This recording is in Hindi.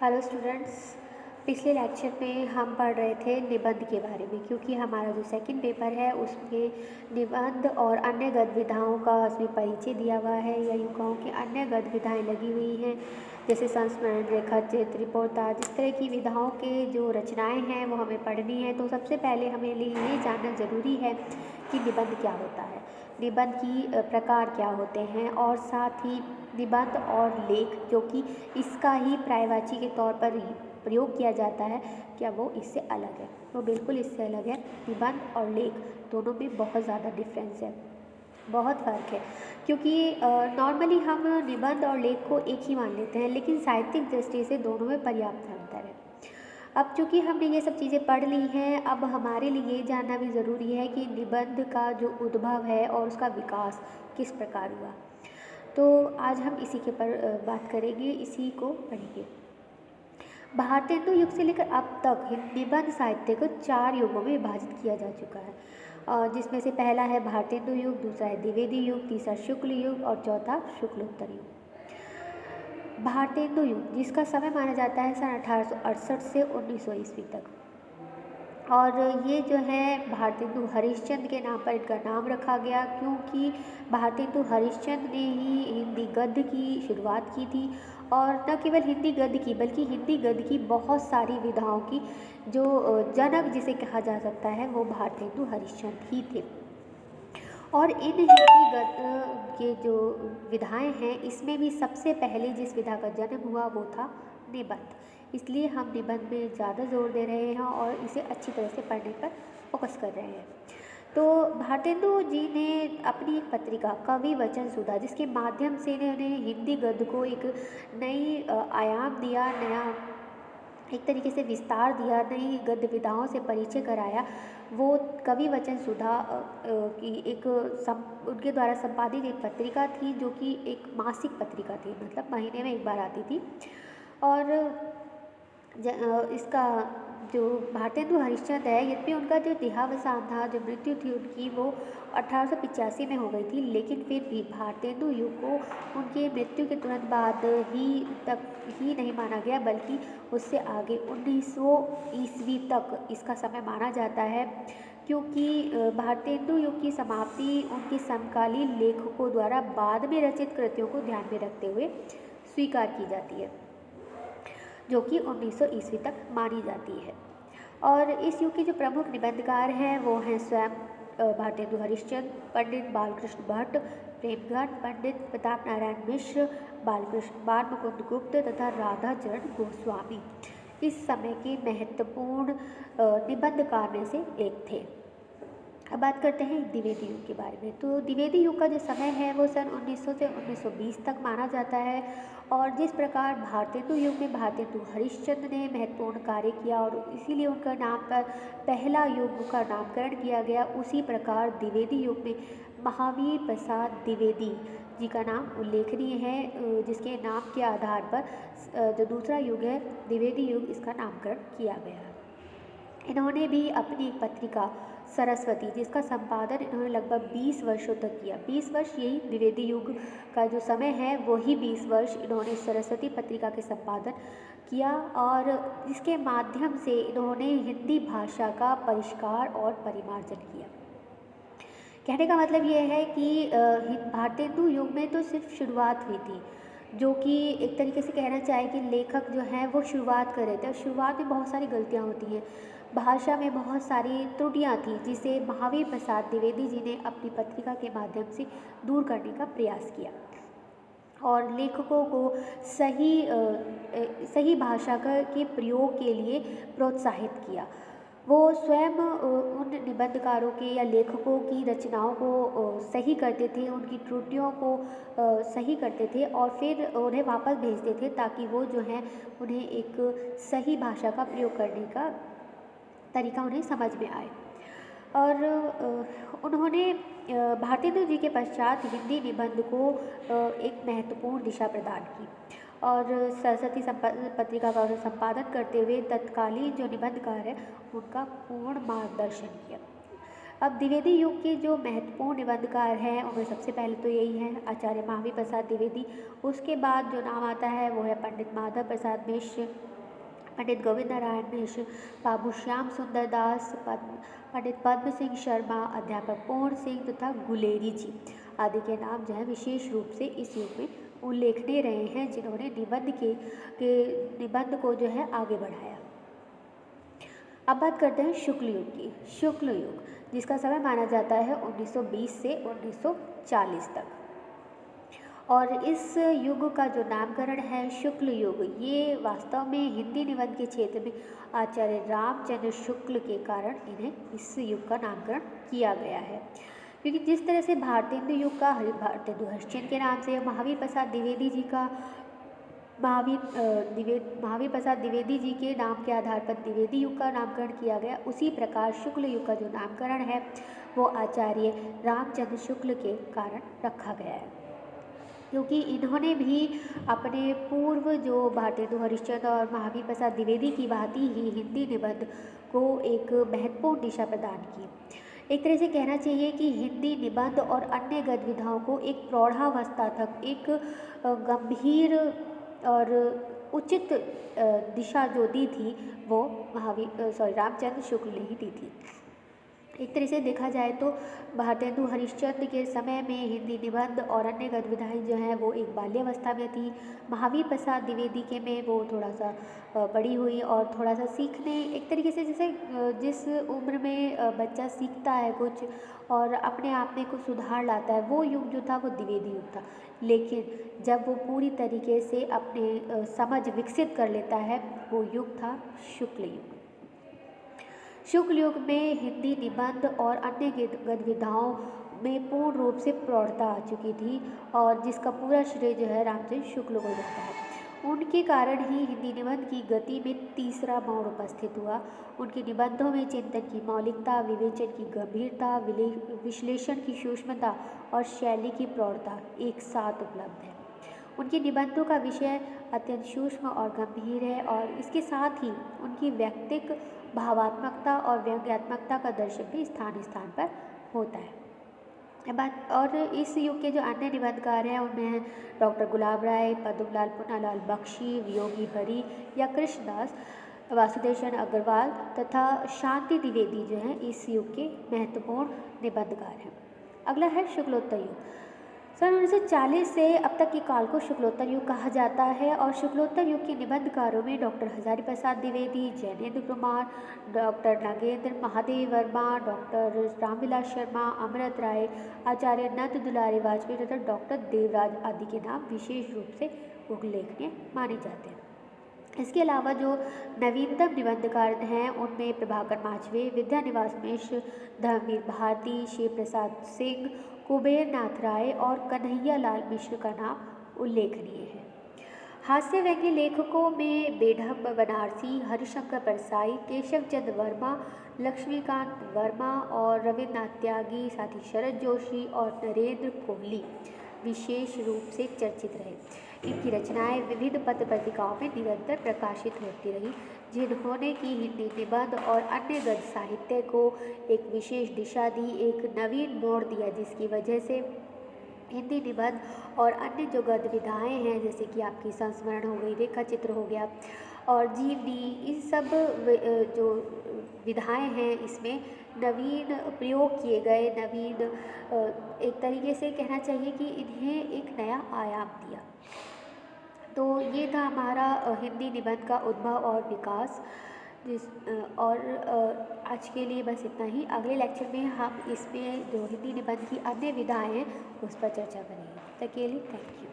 Hello students. पिछले लेक्चर में हम पढ़ रहे थे निबंध के बारे में, क्योंकि हमारा जो सेकंड पेपर है उसमें निबंध और अन्य गद्य-विधाओं का उसमें परिचय दिया हुआ है, या यूँ कहूँ कि अन्य गद्य-विधाएँ लगी हुई हैं, जैसे संस्मरण, रेखाचित्र, रिपोर्टाज। इस तरह की विधाओं के जो रचनाएँ हैं वो हमें पढ़नी है। तो सबसे पहले हमें लिए ये जानना ज़रूरी है कि निबंध क्या होता है, निबंध की प्रकार क्या होते हैं, और साथ ही निबंध और लेख जो कि इसका ही पर्यायवाची के तौर पर प्रयोग किया जाता है, क्या वो इससे अलग है? वो बिल्कुल इससे अलग है। निबंध और लेख दोनों में बहुत ज़्यादा डिफरेंस है, बहुत फ़र्क है, क्योंकि नॉर्मली हम निबंध और लेख को एक ही मान लेते हैं, लेकिन साहित्यिक दृष्टि से दोनों में पर्याप्त अंतर है। अब चूँकि हमने ये सब चीज़ें पढ़ ली हैं, अब हमारे लिए ये जानना भी ज़रूरी है कि निबंध का जो उद्भव है और उसका विकास किस प्रकार हुआ। तो आज हम इसी के पर बात करेंगे, इसी को पढ़ेंगे। भारतेंदु युग से लेकर अब तक निबंध साहित्य को 4 युगों में विभाजित किया जा चुका है, जिसमें से पहला है भारतेंदु युग, दूसरा है द्विवेदी युग, तीसरा शुक्ल युग और चौथा शुक्लोत्तर युग। भारतेंदु युग, जिसका समय माना जाता है सन 1868 से 1900 ईस्वी तक, और ये जो है भारतेंदु हरिश्चंद्र के नाम पर इनका नाम रखा गया, क्योंकि भारतेंदु हरिश्चंद्र ने ही हिंदी गद्य की शुरुआत की थी, और न केवल हिंदी गद्य की बल्कि हिंदी गद्य की बहुत सारी विधाओं की जो जनक जिसे कहा जा सकता है वो भारतेंदु हरिश्चंद्र ही थे। और इन हिंदी गद्य के जो विधाएं हैं, इसमें भी सबसे पहले जिस विधा का जन्म हुआ वो था निबंध। इसलिए हम निबंध में ज़्यादा जोर दे रहे हैं और इसे अच्छी तरह से पढ़ने पर फोकस कर रहे हैं। तो भारतेंदु जी ने अपनी एक पत्रिका कवि वचन सुधा, जिसके माध्यम से इन्होंने हिंदी गद्य को एक नई आयाम दिया, नया एक तरीके से विस्तार दिया, नई गद्य विधाओं से परिचय कराया। वो कवि वचन सुधा की एक उनके द्वारा संपादित एक पत्रिका थी, जो कि एक मासिक पत्रिका थी, मतलब महीने में एक बार आती थी। और इसका जो भारतेंदु हरिश्चंद्र है, यद्यपि उनका जो देहावसान था, जो मृत्यु थी उनकी, वो 1885 में हो गई थी, लेकिन फिर भी भारतेंदु युग को उनकी मृत्यु के तुरंत बाद ही नहीं माना गया, बल्कि उससे आगे 1900 ईस्वी तक इसका समय माना जाता है, क्योंकि भारतेंदु युग की समाप्ति उनके समकालीन लेखकों द्वारा बाद में रचित कृतियों को ध्यान में रखते हुए स्वीकार की जाती है, जो कि 1900 ईस्वी तक मानी जाती है। और इस युग के जो प्रमुख निबंधकार हैं वो हैं स्वयं भारतेंदु हरिश्चंद्र, पंडित बालकृष्ण भट्ट, प्रेमघट, पंडित प्रताप नारायण मिश्र, बालकृष्ण बाल मुकुंद गुप्त तथा राधा चरण गोस्वामी इस समय के महत्वपूर्ण निबंधकार में से एक थे। अब बात करते हैं द्विवेदी युग के बारे में। तो द्विवेदी युग का जो समय है वो सन 1900 से 1920 तक माना जाता है, और जिस प्रकार भारतेंदु युग में भारतेंदु हरिश्चंद्र ने महत्वपूर्ण कार्य किया और इसीलिए उनका नाम पर पहला युग का नामकरण किया गया, उसी प्रकार द्विवेदी युग में महावीर प्रसाद द्विवेदी जी का नाम उल्लेखनीय है, जिसके नाम के आधार पर जो दूसरा युग है द्विवेदी युग, इसका नामकरण किया गया है। इन्होंने भी अपनी एक पत्रिका सरस्वती, जिसका संपादन इन्होंने लगभग 20 वर्षों तक किया, 20 वर्ष, यही द्विवेदी युग का जो समय है वही 20 वर्ष इन्होंने सरस्वती पत्रिका के संपादन किया, और इसके माध्यम से इन्होंने हिंदी भाषा का परिष्कार और परिमार्जन किया। कहने का मतलब ये है कि भारतेंदु युग में तो सिर्फ शुरुआत हुई थी, जो कि एक तरीके से कहना चाहे कि लेखक जो हैं वो शुरुआत कर रहे थे, और शुरुआत में बहुत सारी गलतियाँ होती हैं, भाषा में बहुत सारी त्रुटियाँ थी, जिसे महावीर प्रसाद द्विवेदी जी ने अपनी पत्रिका के माध्यम से दूर करने का प्रयास किया और लेखकों को सही भाषा के प्रयोग के लिए प्रोत्साहित किया। वो स्वयं उन निबंधकारों के या लेखकों की रचनाओं को सही करते थे, उनकी त्रुटियों को सही करते थे और फिर उन्हें वापस भेजते थे, ताकि वो जो हैं उन्हें एक सही भाषा का प्रयोग करने का तरीका उन्हें समझ में आए। और उन्होंने भारतेंदु जी के पश्चात हिंदी निबंध को एक महत्वपूर्ण दिशा प्रदान की, और सरस्वती पत्रिका का संपादन करते हुए तत्कालीन जो निबंधकार है उनका पूर्ण मार्गदर्शन किया। अब द्विवेदी युग के जो महत्वपूर्ण निबंधकार हैं उनमें सबसे पहले तो यही हैं आचार्य महावीर प्रसाद द्विवेदी। उसके बाद जो नाम आता है वो है पंडित माधव प्रसाद मिश्र, पंडित गोविंद नारायण मिश्र, बाबू श्याम सुंदर दास, पंडित पद्म सिंह शर्मा, अध्यापक पूर्ण सिंह तथा गुलेरी जी आदि के नाम जो है विशेष रूप से इस युग में उल्लेखनीय रहे हैं, जिन्होंने निबंध को जो है आगे बढ़ाया। अब बात करते हैं शुक्ल युग की। शुक्ल युग, जिसका समय माना जाता है 1920 से 1940 तक, और इस युग का जो नामकरण है शुक्ल युग, ये वास्तव में हिंदी निबंध के क्षेत्र में आचार्य रामचंद्र शुक्ल के कारण इन्हें इस युग का नामकरण किया गया है। क्योंकि जिस तरह से भारतेंदु युग का भारतेंदु हरिश्चंद्र के नाम से, महावीर प्रसाद द्विवेदी जी का महावीर प्रसाद द्विवेदी जी के नाम के आधार पर द्विवेदी युग का नामकरण किया गया, उसी प्रकार शुक्ल युग का जो नामकरण है वो आचार्य रामचंद्र शुक्ल के कारण रखा गया है। क्योंकि इन्होंने भी अपने पूर्व जो भारतेंदु हरिश्चंद्र और महावीर प्रसाद द्विवेदी की भांति ही हिंदी निबंध को एक महत्वपूर्ण दिशा प्रदान की। एक तरह से कहना चाहिए कि हिंदी निबंध और अन्य गतिविधियों को एक प्रौढ़ावस्था तक एक गंभीर और उचित दिशा जो दी थी वो रामचंद्र शुक्ल ने ही दी थी। एक तरह से देखा जाए तो भारतेंदु हरिश्चंद्र के समय में हिंदी निबंध और अन्य गतिविधियाँ जो हैं वो एक बाल्यावस्था में थी। महावीर प्रसाद द्विवेदी के में वो थोड़ा सा बड़ी हुई और थोड़ा सा सीखने, एक तरीके से जैसे जिस उम्र में बच्चा सीखता है कुछ और अपने आप में कुछ सुधार लाता है, वो युग जो था वो द्विवेदी युग था। लेकिन जब वो पूरी तरीके से अपने समझ विकसित कर लेता है, वो युग था शुक्ल युग। शुक्ल युग में हिंदी निबंध और अन्य गतिविधियों में पूर्ण रूप से प्रौढ़ता आ चुकी थी, और जिसका पूरा श्रेय जो है रामचंद्र शुक्ल को जाता है। उनके कारण ही हिंदी निबंध की गति में तीसरा मोड़ उपस्थित हुआ। उनके निबंधों में चिंतन की मौलिकता, विवेचन की गंभीरता, विश्लेषण की सूक्ष्मता और शैली की प्रौढ़ता एक साथ उपलब्ध है। उनके निबंधों का विषय अत्यंत सूक्ष्म और गंभीर है, और इसके साथ ही उनकी व्यक्तिक भावात्मकता और व्यंग्यात्मकता का दर्शन भी स्थान स्थान पर होता है। और इस युग के जो अन्य निबंधकार हैं उनमें हैं डॉक्टर गुलाब राय, पद्मलाल पुन्नालाल बख्शी, वियोगी हरि या कृष्णदास, वासुदेव अग्रवाल तथा शांति द्विवेदी जो हैं इस युग के महत्वपूर्ण निबंधकार हैं। अगला है शुक्लोत्तर युग। सन 1940 से अब तक के काल को शुक्लोत्तर युग कहा जाता है, और शुक्लोत्तर युग के निबंधकारों में doctor Hazari Prasad Dwivedi, Jainendra Kumar, doctor Nagendra Mahadev Verma, doctor Ramvilas Sharma, अमृत राय, आचार्य नंद दुलारी वाजपेयी तथा डॉक्टर देवराज आदि के नाम विशेष रूप से उल्लेखनीय माने जाते हैं। इसके अलावा जो नवीनतम निबंधकार हैं उनमें प्रभाकर माचवे, विद्यानिवास मिश्र, धर्मवीर भारती, शिव प्रसाद सिंह, कुबेर नाथ राय और कन्हैया लाल मिश्र का नाम उल्लेखनीय है। हास्य व्यंग्य लेखकों में बेढंब बनारसी, हरिशंकर परसाई, केशव चंद्र वर्मा, लक्ष्मीकांत वर्मा और रविन्द्रनाथ त्यागी, साथ ही शरद जोशी और नरेंद्र कोहली विशेष रूप से चर्चित रहे। इनकी रचनाएं विविध पत्र पत्रिकाओं में निरंतर प्रकाशित होती रही, जिन्होंने कि हिंदी निबंध और अन्य गद्य साहित्य को एक विशेष दिशा दी, एक नवीन मोड़ दिया, जिसकी वजह से हिंदी निबंध और अन्य जो गतिविधियाँ हैं जैसे कि आपकी संस्मरण हो गई, रेखा चित्र हो गया और जीवनी, इन सब जो विधाएँ हैं इसमें नवीन प्रयोग किए गए, नवीन एक तरीके से कहना चाहिए कि इन्हें एक नया आयाम दिया। तो ये था हमारा हिंदी निबंध का उद्भव और विकास। आज के लिए बस इतना ही। अगले लेक्चर में हम इसमें जो हिंदी निबंध की अन्य विधाएँ हैं उस पर चर्चा करेंगे। तब के लिए थैंक यू।